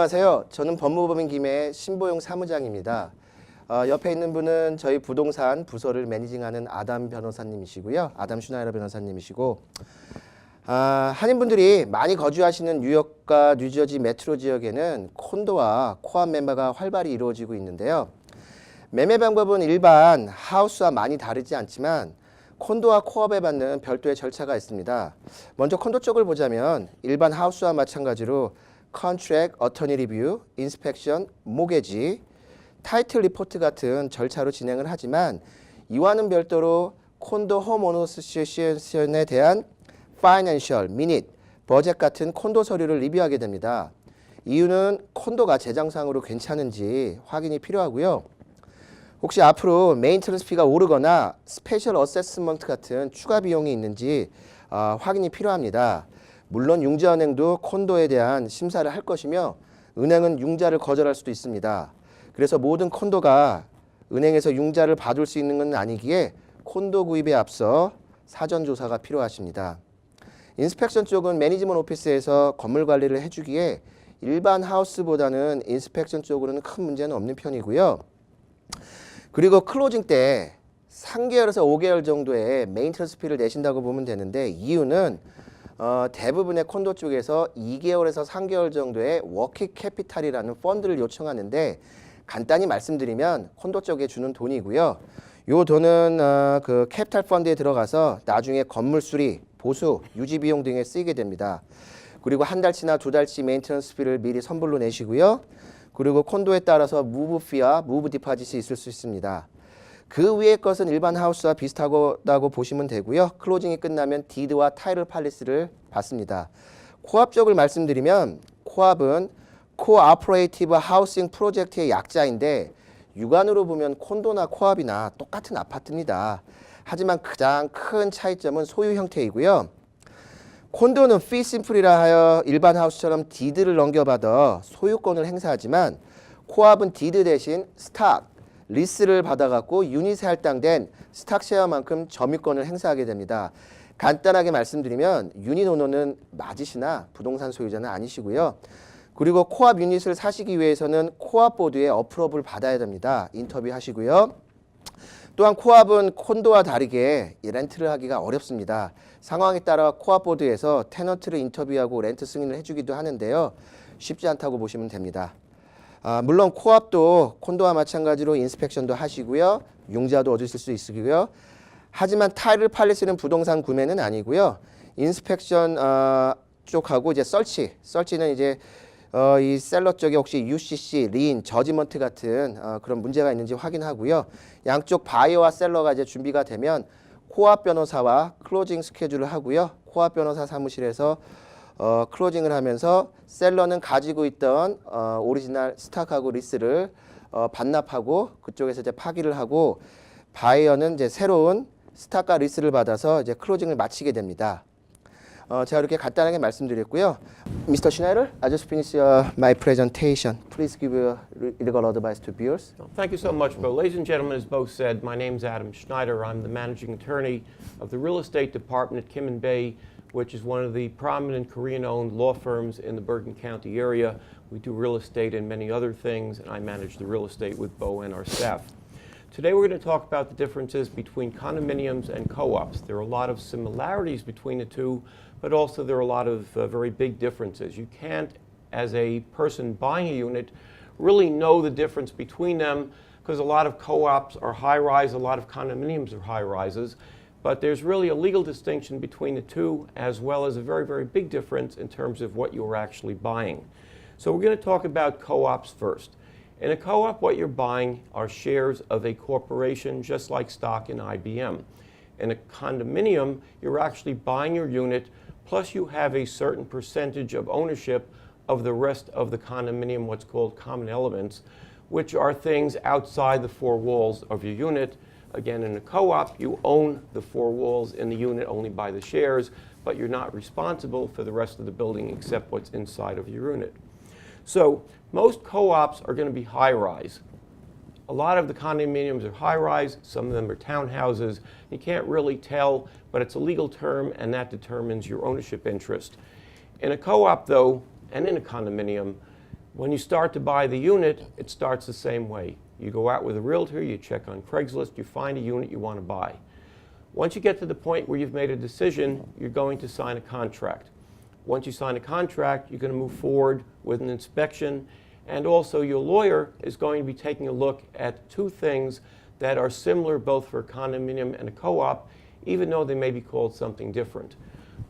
안녕하세요. 저는 법무법인 김해의 신보용 사무장입니다. 옆에 있는 분은 저희 부동산 부서를 매니징하는 아담 변호사님이시고요. 아담 슈나이러 변호사님이시고, 한인분들이 많이 거주하시는 뉴욕과 뉴저지 메트로 지역에는 콘도와 코업 매매가 활발히 이루어지고 있는데요. 매매 방법은 일반 하우스와 많이 다르지 않지만 콘도와 코업에 받는 별도의 절차가 있습니다. 먼저 콘도 쪽을 보자면 일반 하우스와 마찬가지로 컨트랙, 어터니 리뷰, 인스펙션, 모게지, 타이틀 리포트 같은 절차로 진행을 하지만 이와는 별도로 콘도 홈오너 어소시에이션에 대한 파이낸셜, 미닛, 버젯 같은 콘도 서류를 리뷰하게 됩니다. 이유는 콘도가 재정상으로 괜찮은지 확인이 필요하고요. 혹시 앞으로 메인터넌스 피가 오르거나 스페셜 어세스먼트 같은 추가 비용이 있는지 확인이 필요합니다. 물론 융자은행도 콘도에 대한 심사를 할 것이며 은행은 융자를 거절할 수도 있습니다. 그래서 모든 콘도가 은행에서 융자를 받을 수 있는 건 아니기에 콘도 구입에 앞서 사전 조사가 필요하십니다. 인스펙션 쪽은 매니지먼트 오피스에서 건물 관리를 해주기에 일반 하우스보다는 인스펙션 쪽으로는 큰 문제는 없는 편이고요. 그리고 클로징 때 3개월에서 5개월 정도의 메인터넌스 피를 내신다고 보면 되는데 이유는 대부분의 콘도 쪽에서 2개월에서 3개월 정도의 워킹 캐피탈이라는 펀드를 요청하는데 간단히 말씀드리면 콘도 쪽에 주는 돈이고요. 요 돈은 그 캐피탈 펀드에 들어가서 나중에 건물 수리, 보수, 유지 비용 등에 쓰이게 됩니다. 그리고 한 달치나 두 달치 메인터넌스 피를 미리 선불로 내시고요. 그리고 콘도에 따라서 무브 피와 무브 디파짓이 있을 수 있습니다. 그 위의 것은 일반 하우스와 비슷하다고 보시면 되고요. 클로징이 끝나면 디드와 타이틀 팔리스를 받습니다. 코업 쪽을 말씀드리면 코업은 코오퍼레이티브 하우싱 프로젝트의 약자인데 육안으로 보면 콘도나 코업이나 똑같은 아파트입니다. 하지만 가장 큰 차이점은 소유 형태이고요. 콘도는 fee simple이라 하여 일반 하우스처럼 디드를 넘겨받아 소유권을 행사하지만 코업은 디드 대신 스탁, 리스를 받아갖고 유닛에 할당된 스탁 쉐어만큼 점유권을 행사하게 됩니다. 간단하게 말씀드리면 유닛 오너는 맞으시나 부동산 소유자는 아니시고요. 그리고 코업 유닛을 사시기 위해서는 코업 보드의 어프로브를 받아야 됩니다. 인터뷰 하시고요. 또한 코업은 콘도와 다르게 렌트를 하기가 어렵습니다. 상황에 따라 코업 보드에서 테넌트를 인터뷰하고 렌트 승인을 해주기도 하는데요. 쉽지 않다고 보시면 됩니다. 물론 코업도 콘도와 마찬가지로 인스펙션도 하시고요. 융자도 얻으실 수 있으고요. 하지만 타이틀 팔리스는 부동산 구매는 아니고요. 인스펙션 쪽하고 이제 설치는 이제 이 셀러 쪽에 혹시 UCC, 린, 저지먼트 같은 그런 문제가 있는지 확인하고요. 양쪽 바이어와 셀러가 이제 준비가 되면 코업 변호사와 클로징 스케줄을 하고요. 코업 변호사 사무실에서 클로징을 하면서 셀러는 가지고 있던 오리지널 스탁하고 리스를 반납하고 그쪽에서 이제 파기를 하고 바이어는 이제 새로운 스탁과 리스를 받아서 이제 클로징을 마치게 됩니다. 제가 이렇게 간단하게 말씀드렸고요. Mr. Schneider, I just finished my presentation. Please give legal advice to viewers. Thank you so much, Bo. Ladies and gentlemen, as Bo said, my name is Adam Schneider. I'm the managing attorney of the real estate department at Kim & Bay, which is one of the prominent Korean-owned law firms in the Bergen County area. We do real estate and many other things, and I manage the real estate with Bo and our staff. Today we're going to talk about the differences between condominiums and co-ops. There are a lot of similarities between the two, but also there are a lot of very big differences. You can't, as a person buying a unit, really know the difference between them because a lot of co-ops are high-rise, a lot of condominiums are high-rises, but there's really a legal distinction between the two as well as a very, very big difference in terms of what you're actually buying. So we're going to talk about co-ops first. In a co-op, what you're buying are shares of a corporation, just like stock in IBM. In a condominium, you're actually buying your unit, plus you have a certain percentage of ownership of the rest of the condominium, what's called common elements, which are things outside the four walls of your unit. Again, in a co-op, you own the four walls in the unit only by the shares, but you're not responsible for the rest of the building except what's inside of your unit. So most co-ops are going to be high-rise. A lot of the condominiums are high-rise, some of them are townhouses. You can't really tell, but it's a legal term, and that determines your ownership interest. In a co-op, though, and in a condominium, When you start to buy the unit, it starts the same way. You go out with a realtor, you check on Craigslist, you find a unit you want to buy. Once you get to the point where you've made a decision, you're going to sign a contract. Once you sign a contract, you're going to move forward with an inspection, and also your lawyer is going to be taking a look at two things that are similar both for a condominium and a co-op, even though they may be called something different.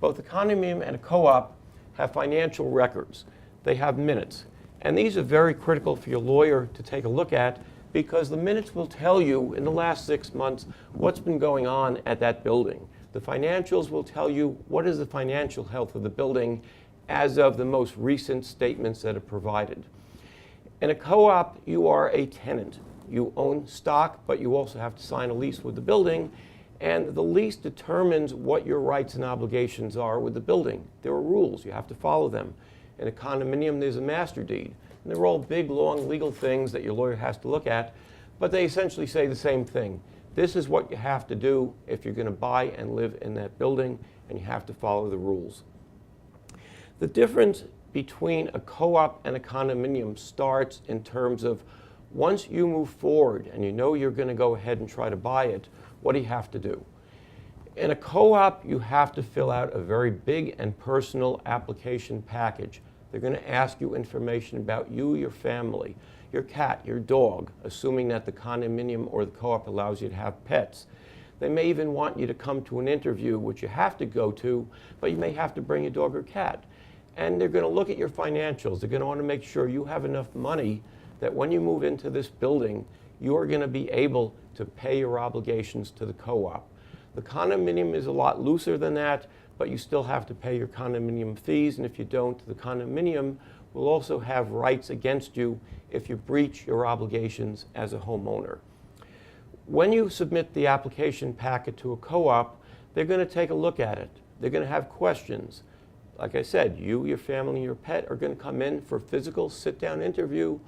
Both a condominium and a co-op have financial records. They have minutes. And these are very critical for your lawyer to take a look at, because the minutes will tell you in the last 6 months what's been going on at that building. The financials will tell you what is the financial health of the building as of the most recent statements that are provided. In a co-op, you are a tenant. You own stock, but you also have to sign a lease with the building, and the lease determines what your rights and obligations are with the building. There are rules. You have to follow them. In a condominium, there's a master deed. And they're all big, long legal things that your lawyer has to look at, but they essentially say the same thing. This is what you have to do if you're going to buy and live in that building, and you have to follow the rules. The difference between a co-op and a condominium starts in terms of once you move forward and you know you're going to go ahead and try to buy it, what do you have to do? In a co-op, you have to fill out a very big and personal application package. They're going to ask you information about you, your family, your cat, your dog, assuming that the condominium or the co-op allows you to have pets. They may even want you to come to an interview, which you have to go to, but you may have to bring a dog or cat. And they're going to look at your financials. They're going to want to make sure you have enough money that when you move into this building, you're going to be able to pay your obligations to the co-op. The condominium is a lot looser than that, but you still have to pay your condominium fees, and if you don't, the condominium will also have rights against you if you breach your obligations as a homeowner. When you submit the application packet to a co-op, they're going to take a look at it. They're going to have questions. Like I said, you, your family, and your pet are going to come in for a physical sit-down interview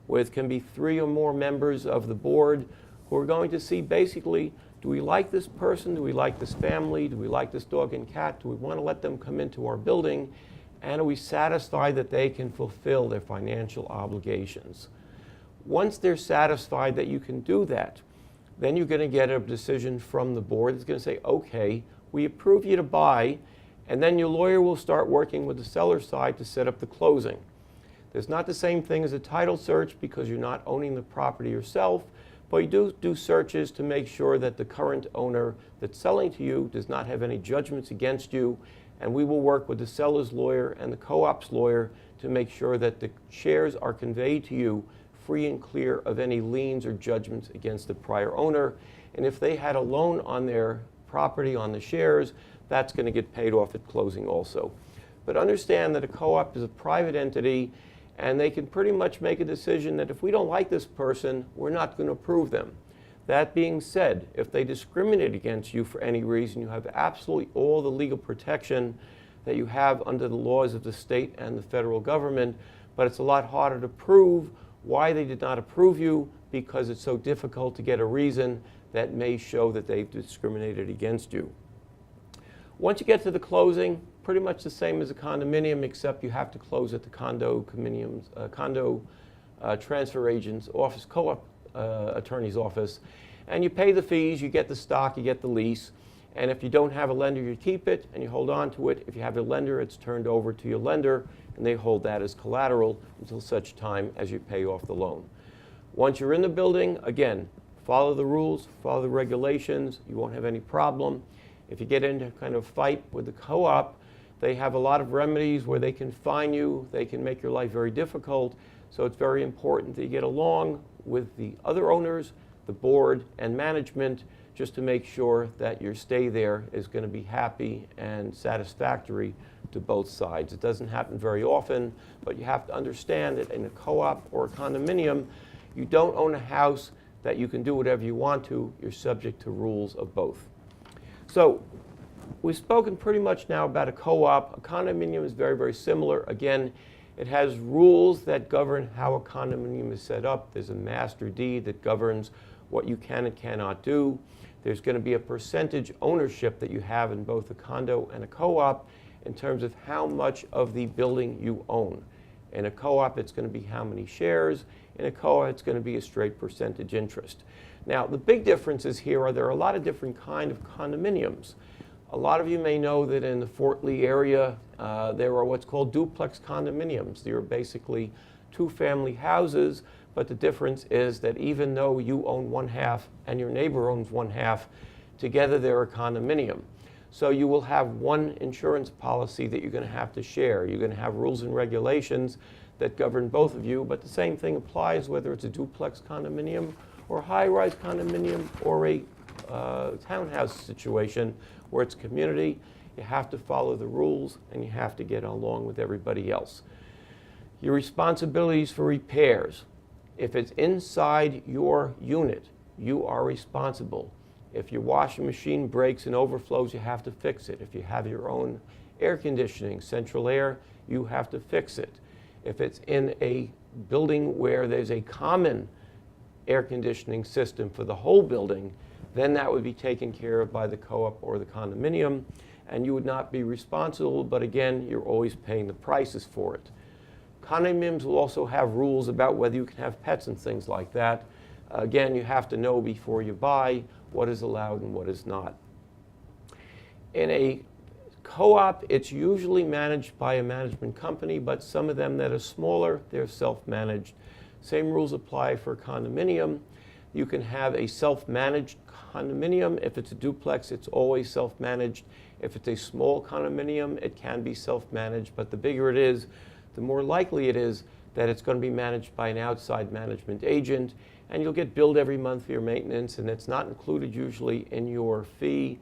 with can be 3 or more members of the board who are going to see basically, do we like this person? Do we like this family? Do we like this dog and cat? Do we want to let them come into our building? And are we satisfied that they can fulfill their financial obligations? Once they're satisfied that you can do that, then you're going to get a decision from the board. It's going to say, okay, we approve you to buy, and then your lawyer will start working with the seller side to set up the closing. There's not the same thing as a title search because you're not owning the property yourself, but you do searches to make sure that the current owner that's selling to you does not have any judgments against you, and we will work with the seller's lawyer and the co-op's lawyer to make sure that the shares are conveyed to you free and clear of any liens or judgments against the prior owner. And if they had a loan on their property, on the shares, that's going to get paid off at closing also. But understand that a co-op is a private entity, and they can pretty much make a decision that if we don't like this person, we're not going to approve them. That being said, if they discriminate against you for any reason, you have absolutely all the legal protection that you have under the laws of the state and the federal government, but it's a lot harder to prove why they did not approve you because it's so difficult to get a reason that may show that they've discriminated against you. Once you get to the closing, pretty much the same as a condominium, except you have to close at the condo transfer agent's office, co-op attorney's office, and you pay the fees, you get the stock, you get the lease, and if you don't have a lender, you keep it and you hold on to it. If you have a lender, it's turned over to your lender, and they hold that as collateral until such time as you pay off the loan. Once you're in the building, again, follow the rules, follow the regulations, you won't have any problem. If you get into kind of fight with the co-op, they have a lot of remedies where they can fine you, they can make your life very difficult, so it's very important that you get along with the other owners, the board, and management, just to make sure that your stay there is going to be happy and satisfactory to both sides. It doesn't happen very often, but you have to understand that in a co-op or a condominium, you don't own a house that you can do whatever you want to. You're subject to rules of both. So we've spoken pretty much now about a co-op. A condominium is very, very similar. Again, it has rules that govern how a condominium is set up. There's a master deed that governs what you can and cannot do. There's going to be a percentage ownership that you have in both a condo and a co-op in terms of how much of the building you own. In a co-op, it's going to be how many shares. In a co-op, it's going to be a straight percentage interest. Now, the big differences here are there are a lot of different kind of condominiums. A lot of you may know that in the Fort Lee area, there are what's called duplex condominiums. They are basically two-family houses, but the difference is that even though you own one half and your neighbor owns one half, together they're a condominium. So you will have one insurance policy that you're going to have to share. You're going to have rules and regulations that govern both of you, but the same thing applies whether it's a duplex condominium or a high-rise condominium or a townhouse situation where it's community. You have to follow the rules and you have to get along with everybody else. Your responsibilities for repairs. If it's inside your unit, you are responsible. If your washing machine breaks and overflows, you have to fix it. If you have your own air conditioning, central air, you have to fix it. If it's in a building where there's a common air conditioning system for the whole building, then that would be taken care of by the co-op or the condominium, and you would not be responsible, but again, you're always paying the prices for it. Condominiums will also have rules about whether you can have pets and things like that. Again, you have to know before you buy what is allowed and what is not. In a co-op, it's usually managed by a management company, but some of them that are smaller, they're self-managed. Same rules apply for a condominium. You can have a self-managed condominium. If it's a duplex, it's always self-managed. If it's a small condominium, it can be self-managed, but the bigger it is, the more likely it is that it's going to be managed by an outside management agent, and you'll get billed every month for your maintenance, and it's not included usually in your fee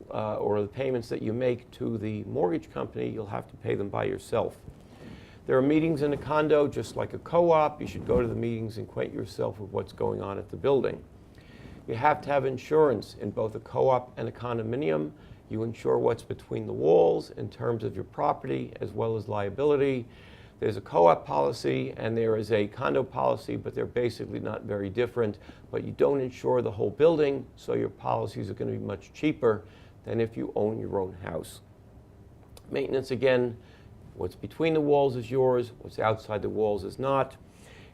or the payments that you make to the mortgage company. You'll have to pay them by yourself. There are meetings in a condo, just like a co-op. You should go to the meetings and acquaint yourself with what's going on at the building. You have to have insurance in both a co-op and a condominium. You insure what's between the walls in terms of your property as well as liability. There's a co-op policy and there is a condo policy, but they're basically not very different. But you don't insure the whole building, so your policies are going to be much cheaper than if you own your own house. Maintenance, again, what's between the walls is yours, what's outside the walls is not.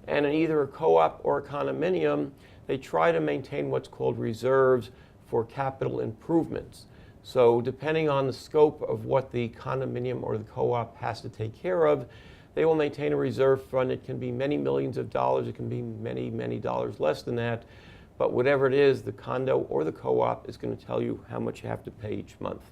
And in either a co-op or a condominium, they try to maintain what's called reserves for capital improvements. So depending on the scope of what the condominium or the co-op has to take care of, they will maintain a reserve fund. It can be many millions of dollars. It can be many, many dollars less than that. But whatever it is, the condo or the co-op is going to tell you how much you have to pay each month.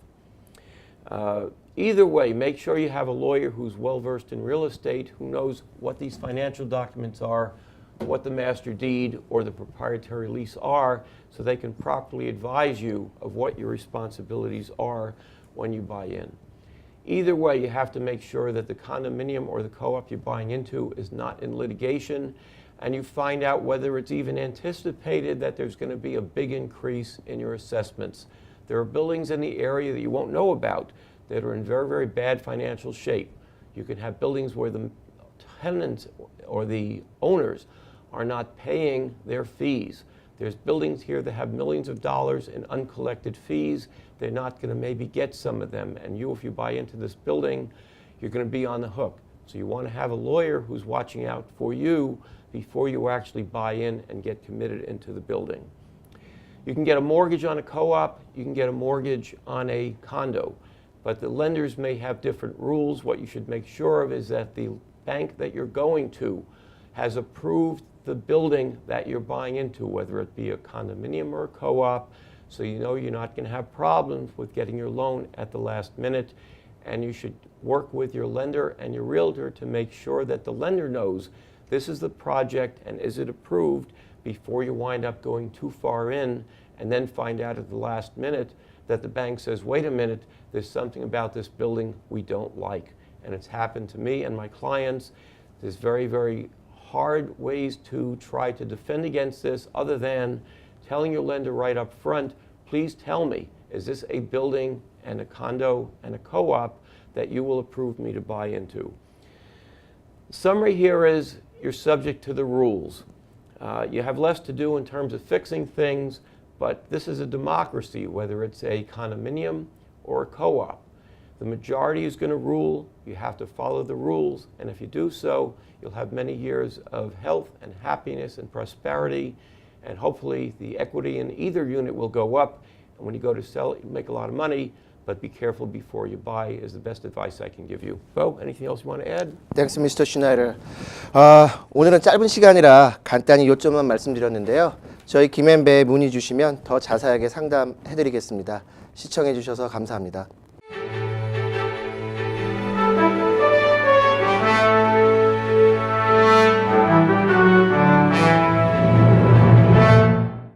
Either way, make sure you have a lawyer who's well-versed in real estate, who knows what these financial documents are, what the master deed or the proprietary lease are, so they can properly advise you of what your responsibilities are when you buy in. Either way, you have to make sure that the condominium or the co-op you're buying into is not in litigation, and you find out whether it's even anticipated that there's going to be a big increase in your assessments. There are buildings in the area that you won't know about that are in very, very bad financial shape. You can have buildings where the tenants or the owners are not paying their fees. There's buildings here that have millions of dollars in uncollected fees. They're not going to maybe get some of them. And you, if you buy into this building, you're going to be on the hook. So you want to have a lawyer who's watching out for you before you actually buy in and get committed into the building. You can get a mortgage on a co-op. You can get a mortgage on a condo. But the lenders may have different rules. What you should make sure of is that the bank that you're going to has approved the building that you're buying into, whether it be a condominium or a co-op, so you know you're not going to have problems with getting your loan at the last minute. And you should work with your lender and your realtor to make sure that the lender knows this is the project and is it approved before you wind up going too far in and then find out at the last minute that the bank says, wait a minute, there's something about this building we don't like. And it's happened to me and my clients. There's very, very hard ways to try to defend against this other than telling your lender right up front, please tell me, is this a building and a condo and a co-op that you will approve me to buy into? The summary here is you're subject to the rules. You have less to do in terms of fixing things, but this is a democracy, whether it's a condominium or a co-op. The majority is going to rule. You have to follow the rules. And if you do so, you'll have many years of health and happiness and prosperity. And hopefully the equity in either unit will go up. And when you go to sell it, you'll make a lot of money. But be careful before you buy is the best advice I can give you. Bo, anything else you want to add? Thanks, Mr. Schneider. 오늘은 짧은 시간이라 간단히 요점만 말씀드렸는데요. 저희 김앤배에 문의 주시면 더 자세하게 상담해드리겠습니다. 시청해 주셔서 감사합니다.